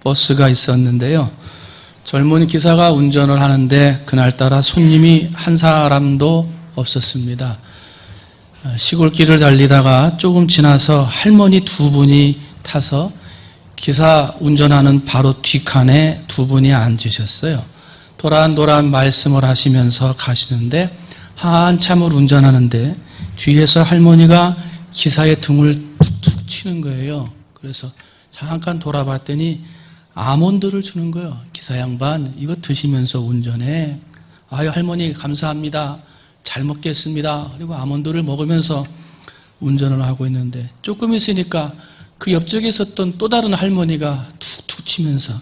버스가 있었는데요. 젊은 기사가 운전을 하는데 그날따라 손님이 한 사람도 없었습니다. 시골길을 달리다가 조금 지나서 할머니 두 분이 타서 기사 운전하는 바로 뒷칸에 두 분이 앉으셨어요. 도란도란 말씀을 하시면서 가시는데 한참을 운전하는데 뒤에서 할머니가 기사의 등을 툭툭 치는 거예요. 그래서 잠깐 돌아봤더니 아몬드를 주는 거예요. 기사 양반, 이거 드시면서 운전해. 아유, 할머니 감사합니다. 잘 먹겠습니다. 그리고 아몬드를 먹으면서 운전을 하고 있는데 조금 있으니까 그 옆쪽에 있었던 또 다른 할머니가 툭툭 치면서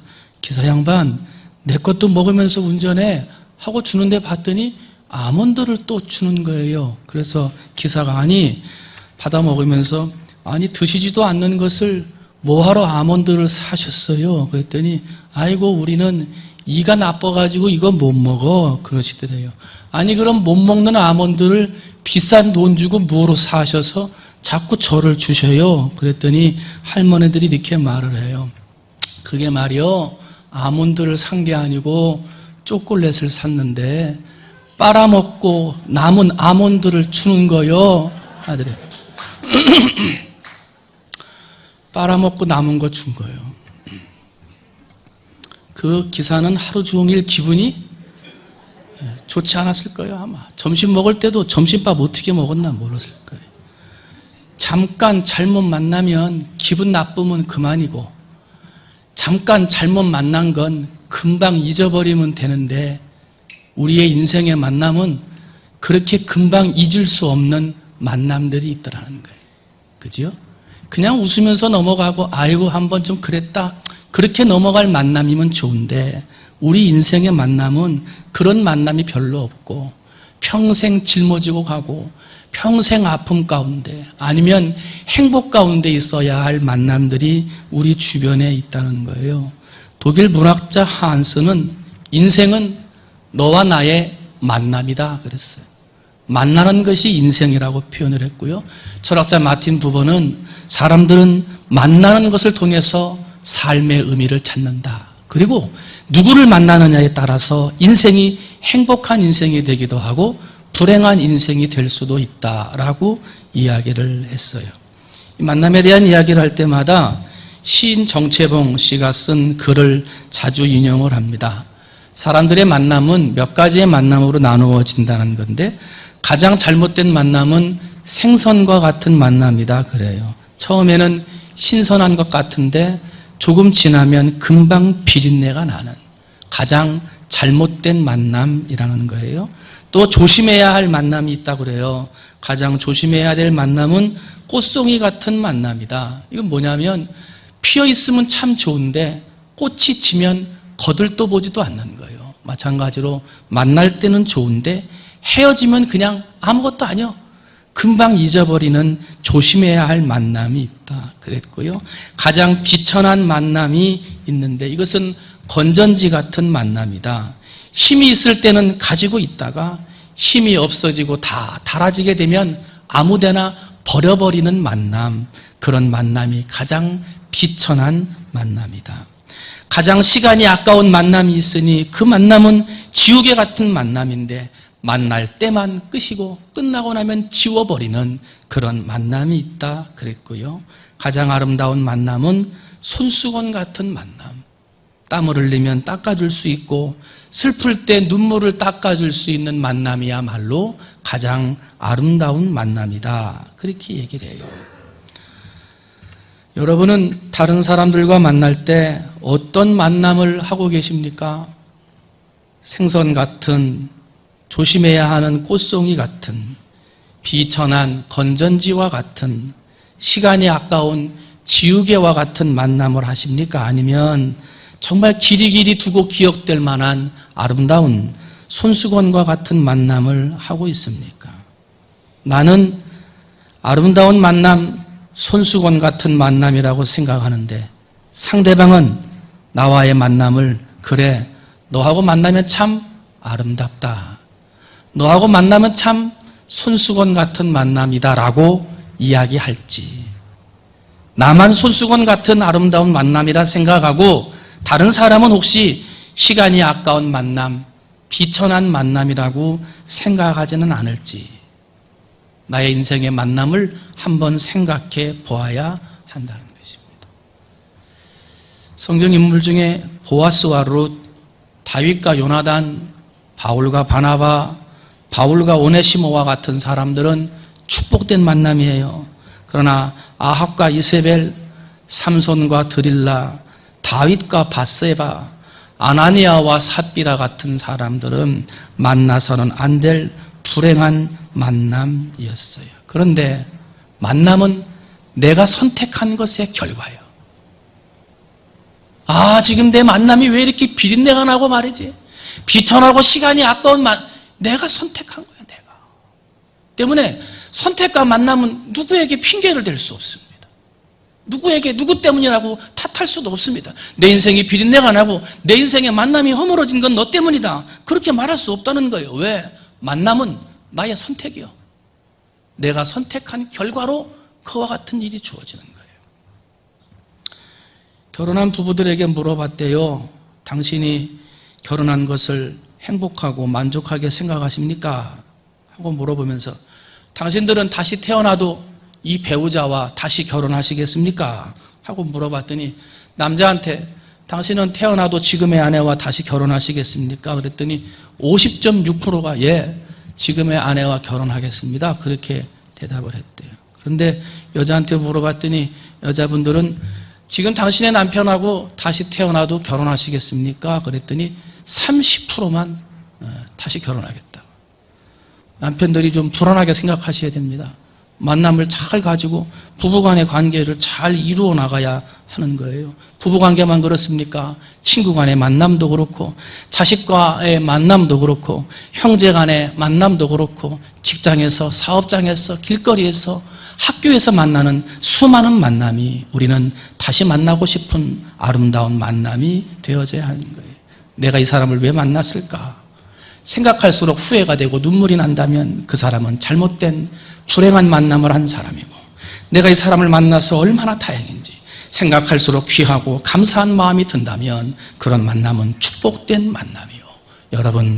기사 양반, 내 것도 먹으면서 운전해 하고 주는데 봤더니 아몬드를 또 주는 거예요. 그래서 기사가 아니 받아 먹으면서 아니 드시지도 않는 것을 뭐하러 아몬드를 사셨어요? 그랬더니 아이고 우리는 이가 나빠가지고 이거 못 먹어 그러시더래요. 아니 그럼 못 먹는 아몬드를 비싼 돈 주고 뭐로 사셔서 자꾸 저를 주셔요? 그랬더니 할머니들이 이렇게 말을 해요. 그게 말이요, 아몬드를 산 게 아니고 초콜릿을 샀는데 빨아먹고 남은 아몬드를 주는 거요 하더래요. 빨아먹고 남은 거 준 거예요. 그 기사는 하루 종일 기분이 좋지 않았을 거예요. 아마 점심 먹을 때도 점심밥 어떻게 먹었나 모르실 거예요. 잠깐 잘못 만나면 기분 나쁘면 그만이고 잠깐 잘못 만난 건 금방 잊어버리면 되는데 우리의 인생의 만남은 그렇게 금방 잊을 수 없는 만남들이 있더라는 거예요. 그죠? 그냥 웃으면서 넘어가고 아이고 한번 좀 그랬다 그렇게 넘어갈 만남이면 좋은데 우리 인생의 만남은 그런 만남이 별로 없고 평생 짊어지고 가고 평생 아픔 가운데 아니면 행복 가운데 있어야 할 만남들이 우리 주변에 있다는 거예요. 독일 문학자 한스는 인생은 너와 나의 만남이다 그랬어요. 만나는 것이 인생이라고 표현을 했고요. 철학자 마틴 부버는 사람들은 만나는 것을 통해서 삶의 의미를 찾는다. 그리고 누구를 만나느냐에 따라서 인생이 행복한 인생이 되기도 하고 불행한 인생이 될 수도 있다라고 이야기를 했어요. 만남에 대한 이야기를 할 때마다 시인 정채봉 씨가 쓴 글을 자주 인용을 합니다. 사람들의 만남은 몇 가지의 만남으로 나누어진다는 건데 가장 잘못된 만남은 생선과 같은 만남이다 그래요. 처음에는 신선한 것 같은데 조금 지나면 금방 비린내가 나는 가장 잘못된 만남이라는 거예요. 또 조심해야 할 만남이 있다고 그래요. 가장 조심해야 될 만남은 꽃송이 같은 만남이다. 이건 뭐냐면 피어 있으면 참 좋은데 꽃이 지면 거들떠 보지도 않는 거예요. 마찬가지로 만날 때는 좋은데 헤어지면 그냥 아무것도 아니요. 금방 잊어버리는 조심해야 할 만남이 있다 그랬고요. 가장 비천한 만남이 있는데 이것은 건전지 같은 만남이다. 힘이 있을 때는 가지고 있다가 힘이 없어지고 다 닳아지게 되면 아무데나 버려버리는 만남, 그런 만남이 가장 비천한 만남이다. 가장 시간이 아까운 만남이 있으니 그 만남은 지우개 같은 만남인데 만날 때만 끝이고 끝나고 나면 지워버리는 그런 만남이 있다 그랬고요. 가장 아름다운 만남은 손수건 같은 만남. 땀을 흘리면 닦아줄 수 있고 슬플 때 눈물을 닦아줄 수 있는 만남이야말로 가장 아름다운 만남이다. 그렇게 얘기를 해요. 여러분은 다른 사람들과 만날 때 어떤 만남을 하고 계십니까? 생선 같은, 조심해야 하는 꽃송이 같은, 비천한 건전지와 같은, 시간이 아까운 지우개와 같은 만남을 하십니까? 아니면 정말 길이 두고 기억될 만한 아름다운 손수건과 같은 만남을 하고 있습니까? 나는 아름다운 만남, 손수건 같은 만남이라고 생각하는데 상대방은 나와의 만남을 그래, 너하고 만나면 참 아름답다. 너하고 만나면 참 손수건 같은 만남이다라고 이야기할지, 나만 손수건 같은 아름다운 만남이라 생각하고 다른 사람은 혹시 시간이 아까운 만남, 비천한 만남이라고 생각하지는 않을지 나의 인생의 만남을 한번 생각해 보아야 한다는 것입니다. 성경 인물 중에 보아스와 룻, 다윗과 요나단, 바울과 바나바, 바울과 오네시모와 같은 사람들은 축복된 만남이에요. 그러나 아합과 이세벨, 삼손과 드릴라, 다윗과 밧세바, 아나니아와 삽비라 같은 사람들은 만나서는 안 될 불행한 만남이었어요. 그런데 만남은 내가 선택한 것의 결과예요. 지금 내 만남이 왜 이렇게 비린내가 나고 말이지? 비천하고 시간이 아까운 내가 선택한 거야, 내가. 때문에 선택과 만남은 누구에게 핑계를 댈 수 없습니다. 누구에게 누구 때문이라고 탓할 수도 없습니다. 내 인생이 비린내가 나고 내 인생의 만남이 허물어진 건 너 때문이다. 그렇게 말할 수 없다는 거예요. 왜? 만남은 나의 선택이요. 내가 선택한 결과로 그와 같은 일이 주어지는 거예요. 결혼한 부부들에게 물어봤대요. 당신이 결혼한 것을 행복하고 만족하게 생각하십니까? 하고 물어보면서 당신들은 다시 태어나도 이 배우자와 다시 결혼하시겠습니까? 하고 물어봤더니 남자한테 당신은 태어나도 지금의 아내와 다시 결혼하시겠습니까? 그랬더니 50.6%가 예, 지금의 아내와 결혼하겠습니다. 그렇게 대답을 했대요. 그런데 여자한테 물어봤더니 여자분들은 지금 당신의 남편하고 다시 태어나도 결혼하시겠습니까? 그랬더니 30%만 다시 결혼하겠다. 남편들이 좀 불안하게 생각하셔야 됩니다. 만남을 잘 가지고 부부간의 관계를 잘 이루어 나가야 하는 거예요. 부부관계만 그렇습니까? 친구간의 만남도 그렇고 자식과의 만남도 그렇고 형제간의 만남도 그렇고 직장에서 사업장에서 길거리에서 학교에서 만나는 수많은 만남이 우리는 다시 만나고 싶은 아름다운 만남이 되어져야 하는 거예요. 내가 이 사람을 왜 만났을까? 생각할수록 후회가 되고 눈물이 난다면 그 사람은 잘못된 불행한 만남을 한 사람이고 내가 이 사람을 만나서 얼마나 다행인지 생각할수록 귀하고 감사한 마음이 든다면 그런 만남은 축복된 만남이요.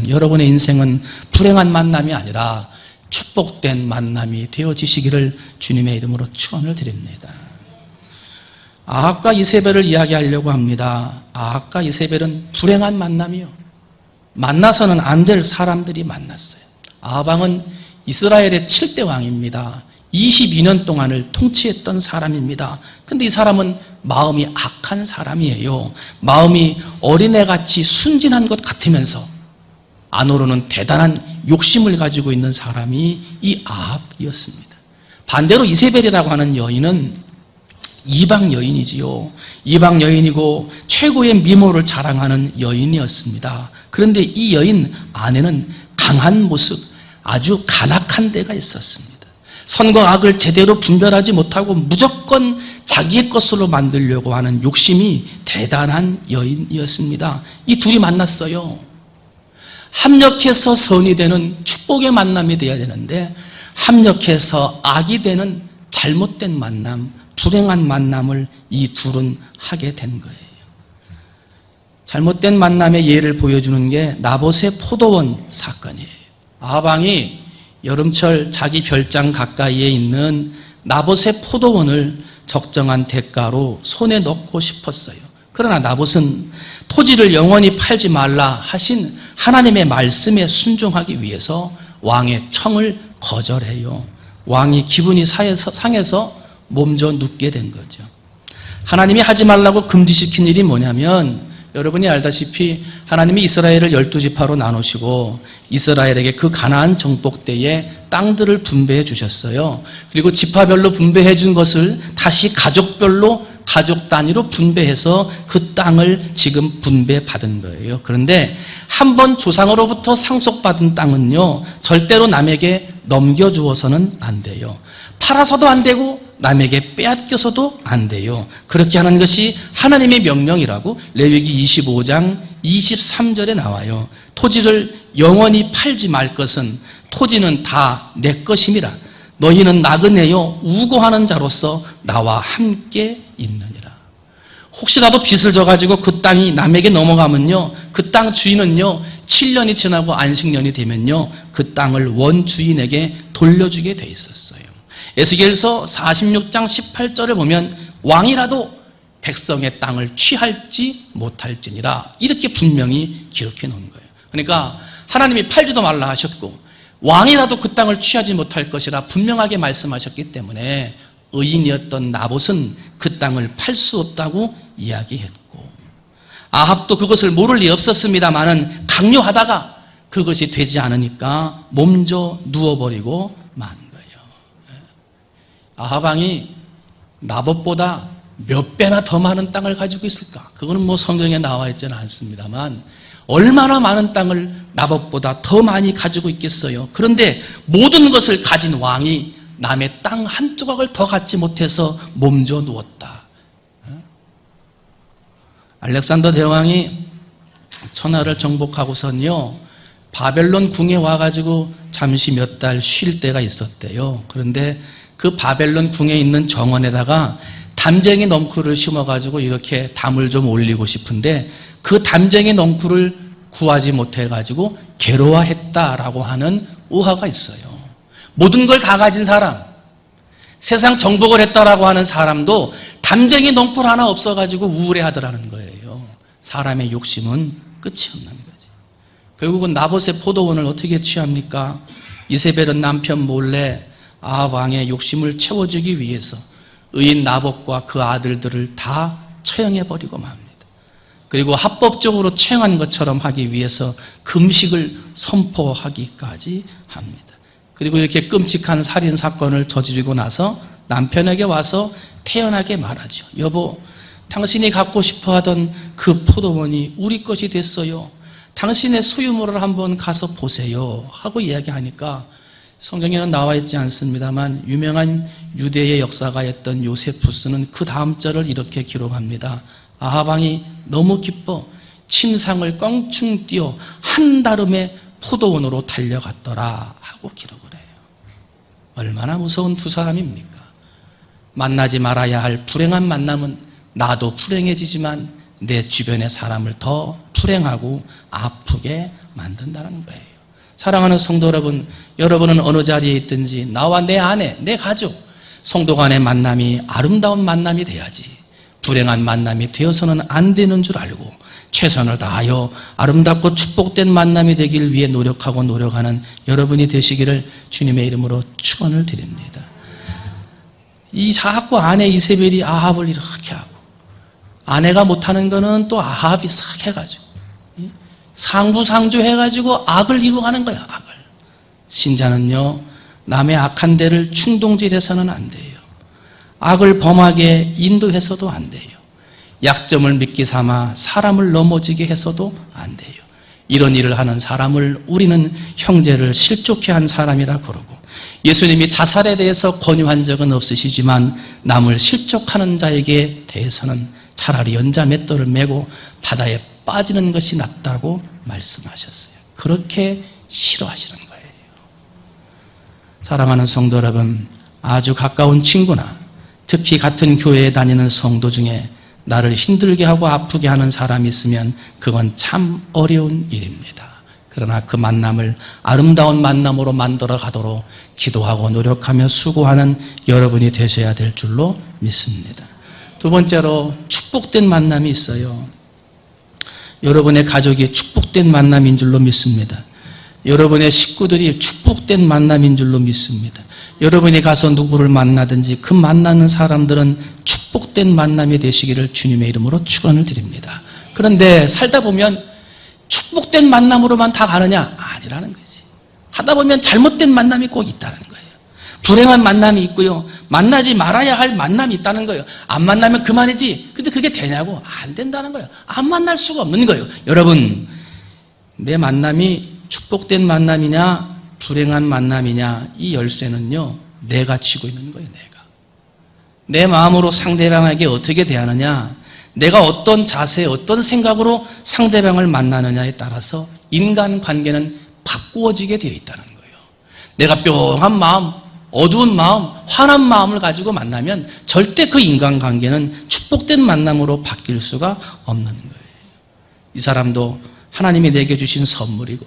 여러분의 인생은 불행한 만남이 아니라 축복된 만남이 되어지시기를 주님의 이름으로 축원을 드립니다. 아합과 이세벨을 이야기하려고 합니다. 아합과 이세벨은 불행한 만남이요. 만나서는 안 될 사람들이 만났어요. 아합 왕은 이스라엘의 7대 왕입니다. 22년 동안을 통치했던 사람입니다. 근데 이 사람은 마음이 악한 사람이에요. 마음이 어린애같이 순진한 것 같으면서 안으로는 대단한 욕심을 가지고 있는 사람이 이 아합이었습니다. 반대로 이세벨이라고 하는 여인은 이방 여인이지요. 이방 여인이고 최고의 미모를 자랑하는 여인이었습니다. 그런데 이 여인 안에는 강한 모습, 아주 간악한 데가 있었습니다. 선과 악을 제대로 분별하지 못하고 무조건 자기의 것으로 만들려고 하는 욕심이 대단한 여인이었습니다. 이 둘이 만났어요. 합력해서 선이 되는 축복의 만남이 되어야 되는데 합력해서 악이 되는 잘못된 만남, 불행한 만남을 이 둘은 하게 된 거예요. 잘못된 만남의 예를 보여주는 게 나봇의 포도원 사건이에요. 아합 왕이 여름철 자기 별장 가까이에 있는 나봇의 포도원을 적정한 대가로 손에 넣고 싶었어요. 그러나 나봇은 토지를 영원히 팔지 말라 하신 하나님의 말씀에 순종하기 위해서 왕의 청을 거절해요. 왕이 기분이 상해서 몸져 눕게 된 거죠. 하나님이 하지 말라고 금지시킨 일이 뭐냐면 여러분이 알다시피 하나님이 이스라엘을 12지파로 나누시고 이스라엘에게 그 가나안 정복 때에 땅들을 분배해 주셨어요. 그리고 지파별로 분배해 준 것을 다시 가족별로 가족 단위로 분배해서 그 땅을 지금 분배받은 거예요. 그런데 한 번 조상으로부터 상속받은 땅은요, 절대로 남에게 넘겨주어서는 안 돼요. 팔아서도 안 되고 남에게 빼앗겨서도 안 돼요. 그렇게 하는 것이 하나님의 명령이라고 레위기 25장 23절에 나와요. 토지를 영원히 팔지 말 것은 토지는 다 내 것임이라. 너희는 나그네요 우고하는 자로서 나와 함께 있느니라. 혹시라도 빚을 져가지고 그 땅이 남에게 넘어가면요, 그 땅 주인은요 7년이 지나고 안식년이 되면요 그 땅을 원주인에게 돌려주게 돼 있었어요. 에스겔서 46장 18절에 보면 왕이라도 백성의 땅을 취할지 못할지니라 이렇게 분명히 기록해 놓은 거예요. 그러니까 하나님이 팔지도 말라 하셨고 왕이라도 그 땅을 취하지 못할 것이라 분명하게 말씀하셨기 때문에 의인이었던 나봇은 그 땅을 팔 수 없다고 이야기했고, 아합도 그것을 모를 리 없었습니다마는 강요하다가 그것이 되지 않으니까 몸져 누워버리고 만 거예요. 아합 왕이 나봇보다 몇 배나 더 많은 땅을 가지고 있을까? 그거는 뭐 성경에 나와 있지는 않습니다만 얼마나 많은 땅을 나봇보다 더 많이 가지고 있겠어요. 그런데 모든 것을 가진 왕이 남의 땅 한 조각을 더 갖지 못해서 몸져 누웠다. 알렉산더 대왕이 천하를 정복하고선요 바벨론 궁에 와가지고 잠시 몇 달 쉴 때가 있었대요. 그런데 그 바벨론 궁에 있는 정원에다가 담쟁이 넝쿨을 심어가지고 이렇게 담을 좀 올리고 싶은데 그 담쟁이 넝쿨을 구하지 못해가지고 괴로워했다라고 하는 우화가 있어요. 모든 걸 다 가진 사람, 세상 정복을 했다라고 하는 사람도 담쟁이 넝쿨 하나 없어가지고 우울해하더라는 거예요. 사람의 욕심은 끝이 없는 거지. 결국은 나봇의 포도원을 어떻게 취합니까? 이세벨은 남편 몰래 아합 왕의 욕심을 채워주기 위해서 의인 나봇과 그 아들들을 다 처형해버리고 맙니다. 그리고 합법적으로 처형한 것처럼 하기 위해서 금식을 선포하기까지 합니다. 그리고 이렇게 끔찍한 살인사건을 저지르고 나서 남편에게 와서 태연하게 말하죠. 여보, 당신이 갖고 싶어하던 그 포도원이 우리 것이 됐어요. 당신의 소유물을 한번 가서 보세요 하고 이야기하니까 성경에는 나와 있지 않습니다만 유명한 유대의 역사가였던 요세푸스는 그 다음 절을 이렇게 기록합니다. 아합 왕이 너무 기뻐 침상을 껑충 뛰어 한다름에 포도원으로 달려갔더라 하고 기록을 해요. 얼마나 무서운 두 사람입니까? 만나지 말아야 할 불행한 만남은 나도 불행해지지만 내 주변의 사람을 더 불행하고 아프게 만든다는 거예요. 사랑하는 성도 여러분, 여러분은 어느 자리에 있든지 나와 내 아내, 내 가족, 성도 간의 만남이 아름다운 만남이 돼야지 불행한 만남이 되어서는 안 되는 줄 알고 최선을 다하여 아름답고 축복된 만남이 되길 위해 노력하는 여러분이 되시기를 주님의 이름으로 축원을 드립니다. 이 자꾸 아내 이세벨이 아합을 이렇게 하고 아내가 못하는 거는 또 아합이 싹 해가지고 상부상조 해가지고 악을 이루어가는 거야. 악을. 신자는요 남의 악한 데를 충동질해서는 안 돼요. 악을 범하게 인도해서도 안 돼요. 약점을 미끼 삼아 사람을 넘어지게 해서도 안 돼요. 이런 일을 하는 사람을 우리는 형제를 실족해 한 사람이라 그러고, 예수님이 자살에 대해서 권유한 적은 없으시지만 남을 실족하는 자에게 대해서는 차라리 연자 맷돌을 메고 바다에 빠지는 것이 낫다고 말씀하셨어요. 그렇게 싫어하시는 거예요. 사랑하는 성도 여러분, 아주 가까운 친구나 특히 같은 교회에 다니는 성도 중에 나를 힘들게 하고 아프게 하는 사람이 있으면 그건 참 어려운 일입니다. 그러나 그 만남을 아름다운 만남으로 만들어 가도록 기도하고 노력하며 수고하는 여러분이 되셔야 될 줄로 믿습니다. 두 번째로 축복된 만남이 있어요. 여러분의 가족이 축복된 만남인 줄로 믿습니다. 여러분의 식구들이 축복된 만남인 줄로 믿습니다. 여러분이 가서 누구를 만나든지 그 만나는 사람들은 축복된 만남이 되시기를 주님의 이름으로 축원을 드립니다. 그런데 살다 보면 축복된 만남으로만 다 가느냐? 아니라는 거지. 하다 보면 잘못된 만남이 꼭 있다는 거예요. 불행한 만남이 있고요. 만나지 말아야 할 만남이 있다는 거예요. 안 만나면 그만이지. 근데 그게 되냐고? 안 된다는 거예요. 안 만날 수가 없는 거예요. 여러분, 내 만남이 축복된 만남이냐 불행한 만남이냐, 이 열쇠는요 내가 쥐고 있는 거예요. 내 마음으로 상대방에게 어떻게 대하느냐, 내가 어떤 자세, 어떤 생각으로 상대방을 만나느냐에 따라서 인간관계는 바꾸어지게 되어 있다는 거예요. 내가 뿅한 마음, 어두운 마음, 화난 마음을 가지고 만나면 절대 그 인간관계는 축복된 만남으로 바뀔 수가 없는 거예요. 이 사람도 하나님이 내게 주신 선물이고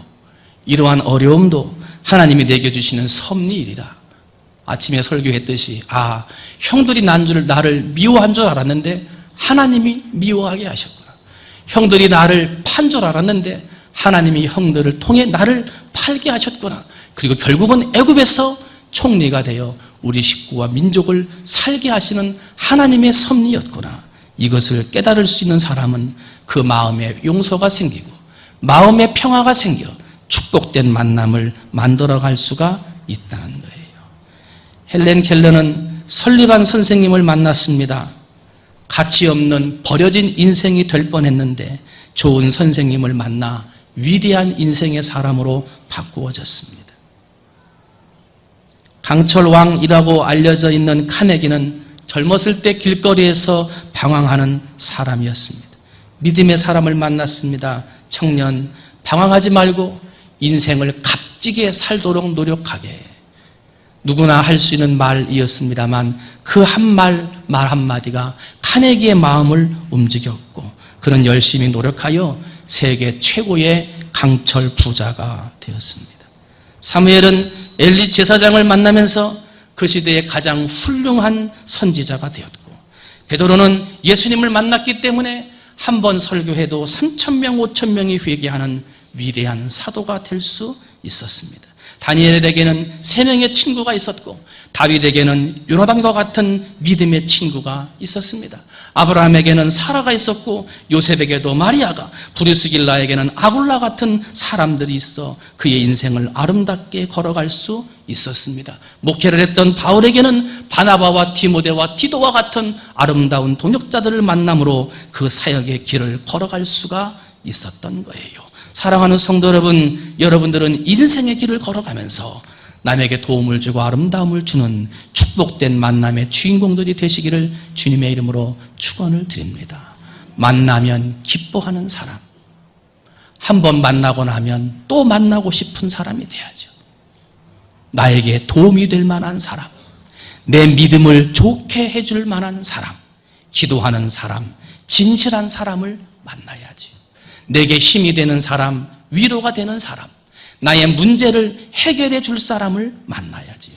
이러한 어려움도 하나님이 내게 주시는 섭리이리라. 아침에 설교했듯이 형들이 나를 미워한 줄 알았는데 하나님이 미워하게 하셨구나. 형들이 나를 판 줄 알았는데 하나님이 형들을 통해 나를 팔게 하셨구나. 그리고 결국은 애굽에서 총리가 되어 우리 식구와 민족을 살게 하시는 하나님의 섭리였구나. 이것을 깨달을 수 있는 사람은 그 마음에 용서가 생기고 마음에 평화가 생겨 축복된 만남을 만들어갈 수가 있다는 거예요. 헬렌 켈러는 설리반 선생님을 만났습니다. 가치 없는 버려진 인생이 될 뻔했는데 좋은 선생님을 만나 위대한 인생의 사람으로 바꾸어졌습니다. 강철왕이라고 알려져 있는 카네기는 젊었을 때 길거리에서 방황하는 사람이었습니다. 믿음의 사람을 만났습니다. 청년, 방황하지 말고 인생을 값지게 살도록 노력하게. 누구나 할 수 있는 말이었습니다만 그 말 한마디가 카네기의 마음을 움직였고 그는 열심히 노력하여 세계 최고의 강철 부자가 되었습니다. 사무엘은 엘리 제사장을 만나면서 그 시대의 가장 훌륭한 선지자가 되었고 베드로는 예수님을 만났기 때문에 한 번 설교해도 3,000명, 5,000명이 회개하는 위대한 사도가 될 수 있었습니다. 다니엘에게는 3명의 친구가 있었고 다윗에게는 요나단과 같은 믿음의 친구가 있었습니다. 아브라함에게는 사라가 있었고 요셉에게도 마리아가, 브루스길라에게는 아굴라 같은 사람들이 있어 그의 인생을 아름답게 걸어갈 수 있었습니다. 목회를 했던 바울에게는 바나바와 디모데와 디도와 같은 아름다운 동역자들을 만남으로 그 사역의 길을 걸어갈 수가 있었던 거예요. 사랑하는 성도 여러분, 여러분들은 인생의 길을 걸어가면서 남에게 도움을 주고 아름다움을 주는 축복된 만남의 주인공들이 되시기를 주님의 이름으로 축원을 드립니다. 만나면 기뻐하는 사람, 한 번 만나고 나면 또 만나고 싶은 사람이 돼야죠. 나에게 도움이 될 만한 사람, 내 믿음을 좋게 해줄 만한 사람, 기도하는 사람, 진실한 사람을 만나야지. 내게 힘이 되는 사람, 위로가 되는 사람, 나의 문제를 해결해 줄 사람을 만나야지요.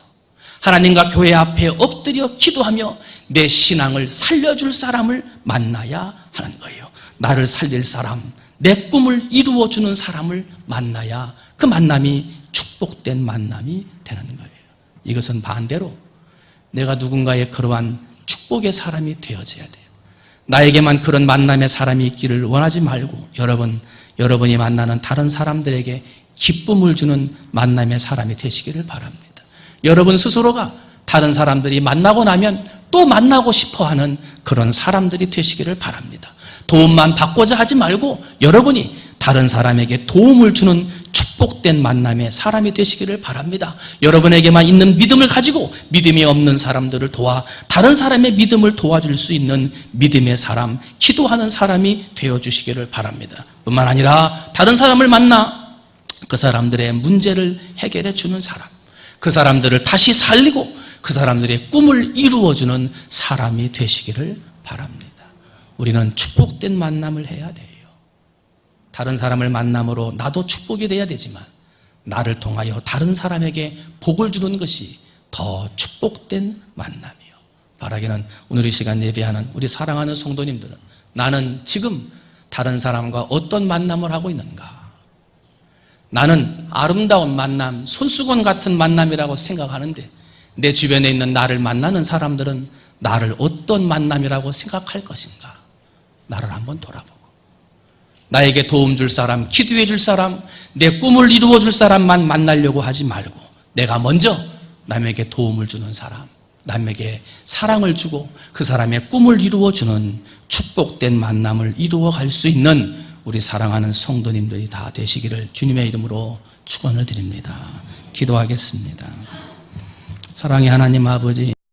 하나님과 교회 앞에 엎드려 기도하며 내 신앙을 살려줄 사람을 만나야 하는 거예요. 나를 살릴 사람, 내 꿈을 이루어주는 사람을 만나야 그 만남이 축복된 만남이 되는 거예요. 이것은 반대로 내가 누군가의 그러한 축복의 사람이 되어져야 돼요. 나에게만 그런 만남의 사람이 있기를 원하지 말고 여러분이 만나는 다른 사람들에게 기쁨을 주는 만남의 사람이 되시기를 바랍니다. 여러분 스스로가 다른 사람들이 만나고 나면 또 만나고 싶어하는 그런 사람들이 되시기를 바랍니다. 도움만 받고자 하지 말고 여러분이 다른 사람에게 도움을 주는 축복된 만남의 사람이 되시기를 바랍니다. 여러분에게만 있는 믿음을 가지고 믿음이 없는 사람들을 도와 다른 사람의 믿음을 도와줄 수 있는 믿음의 사람, 기도하는 사람이 되어주시기를 바랍니다. 뿐만 아니라 다른 사람을 만나 그 사람들의 문제를 해결해 주는 사람, 그 사람들을 다시 살리고 그 사람들의 꿈을 이루어주는 사람이 되시기를 바랍니다. 우리는 축복된 만남을 해야 돼요. 다른 사람을 만남으로 나도 축복이 돼야 되지만 나를 통하여 다른 사람에게 복을 주는 것이 더 축복된 만남이요. 바라기는 오늘 이 시간 예배하는 우리 사랑하는 성도님들은 나는 지금 다른 사람과 어떤 만남을 하고 있는가? 나는 아름다운 만남, 손수건 같은 만남이라고 생각하는데 내 주변에 있는 나를 만나는 사람들은 나를 어떤 만남이라고 생각할 것인가? 나를 한번 돌아보고 나에게 도움 줄 사람, 기도해 줄 사람, 내 꿈을 이루어 줄 사람만 만나려고 하지 말고 내가 먼저 남에게 도움을 주는 사람, 남에게 사랑을 주고 그 사람의 꿈을 이루어 주는 축복된 만남을 이루어 갈 수 있는 우리 사랑하는 성도님들이 다 되시기를 주님의 이름으로 축원을 드립니다. 기도하겠습니다. 사랑의 하나님 아버지,